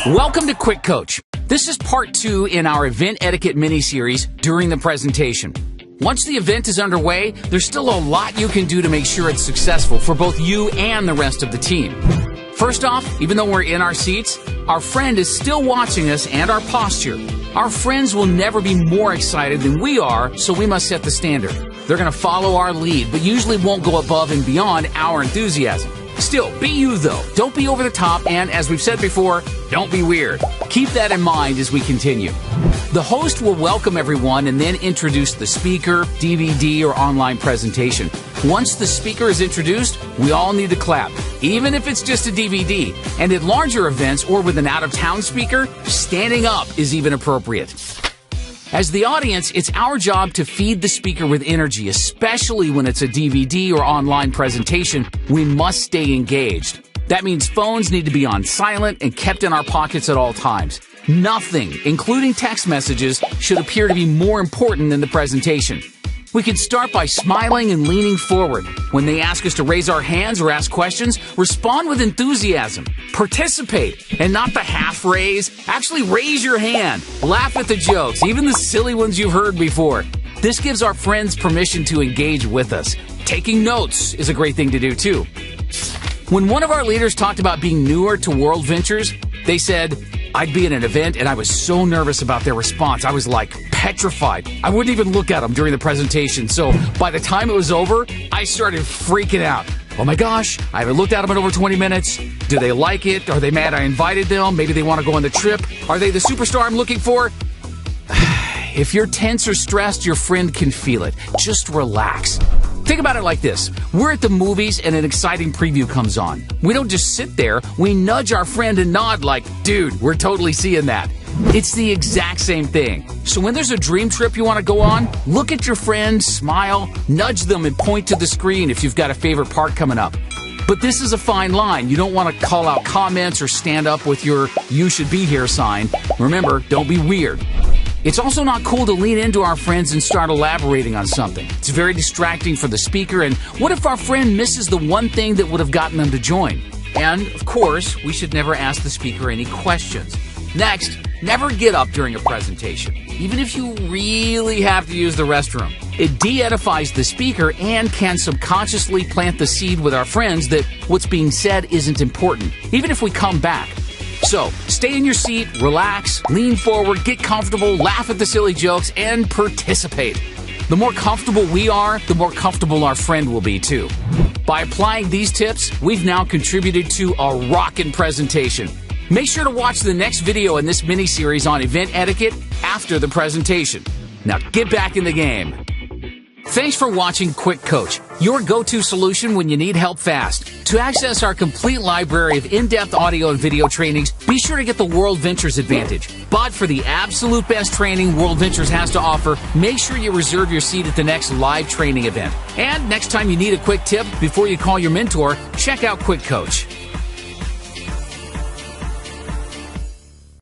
Welcome to QuickCoach. This is part 2 in our event etiquette mini-series during the presentation. Once the event is underway, there's still a lot you can do to make sure it's successful for both you and the rest of the team. First off, even though we're in our seats, our friend is still watching us and our posture. Our friends will never be more excited than we are, so we must set the standard. They're going to follow our lead, but usually won't go above and beyond our enthusiasm. Still, be you though. Don't be over the top, and as we've said before, don't be weird. Keep that in mind as we continue. The host will welcome everyone and then introduce the speaker, DVD, or online presentation. Once the speaker is introduced, we all need to clap, even if it's just a DVD. And at larger events or with an out-of-town speaker, standing up is even appropriate. As the audience, it's our job to feed the speaker with energy, especially when it's a DVD or online presentation. We must stay engaged. That means phones need to be on silent and kept in our pockets at all times. Nothing, including text messages, should appear to be more important than the presentation. We can start by smiling and leaning forward. When they ask us to raise our hands or ask questions, respond with enthusiasm. Participate, and not the half raise. Actually raise your hand. Laugh at the jokes, even the silly ones you've heard before. This gives our friends permission to engage with us. Taking notes is a great thing to do too. When one of our leaders talked about being newer to world ventures, they said, I'd be at an event and I was so nervous about their response. I was like petrified. I wouldn't even look at them during the presentation. So by the time it was over, I started freaking out. Oh my gosh, I haven't looked at them in over 20 minutes. Do they like it? Are they mad I invited them? Maybe they want to go on the trip. Are they the superstar I'm looking for? If you're tense or stressed, your friend can feel it. Just relax. Think about it like this. We're at the movies and an exciting preview comes on. We don't just sit there. We nudge our friend and nod like, dude, we're totally seeing that. It's the exact same thing. So when there's a dream trip you want to go on, look at your friend, smile, nudge them, and point to the screen if you've got a favorite part coming up. But this is a fine line. You don't want to call out comments or stand up with your "you should be here" sign. Remember, don't be weird. It's also not cool to lean into our friends and start elaborating on something. It's very distracting for the speaker, and what if our friend misses the one thing that would have gotten them to join? And, of course, we should never ask the speaker any questions. Next, never get up during a presentation, even if you really have to use the restroom. It de-edifies the speaker and can subconsciously plant the seed with our friends that what's being said isn't important, even if we come back. So, stay in your seat, relax, lean forward, get comfortable, laugh at the silly jokes, and participate. The more comfortable we are, the more comfortable our friend will be too. By applying these tips, we've now contributed to a rockin' presentation. Make sure to watch the next video in this mini-series on event etiquette after the presentation. Now get back in the game. Thanks for watching QuickCoach, your go-to solution when you need help fast. To access our complete library of in-depth audio and video trainings, be sure to get the World Ventures Advantage. But for the absolute best training World Ventures has to offer, make sure you reserve your seat at the next live training event. And next time you need a quick tip before you call your mentor, check out QuickCoach.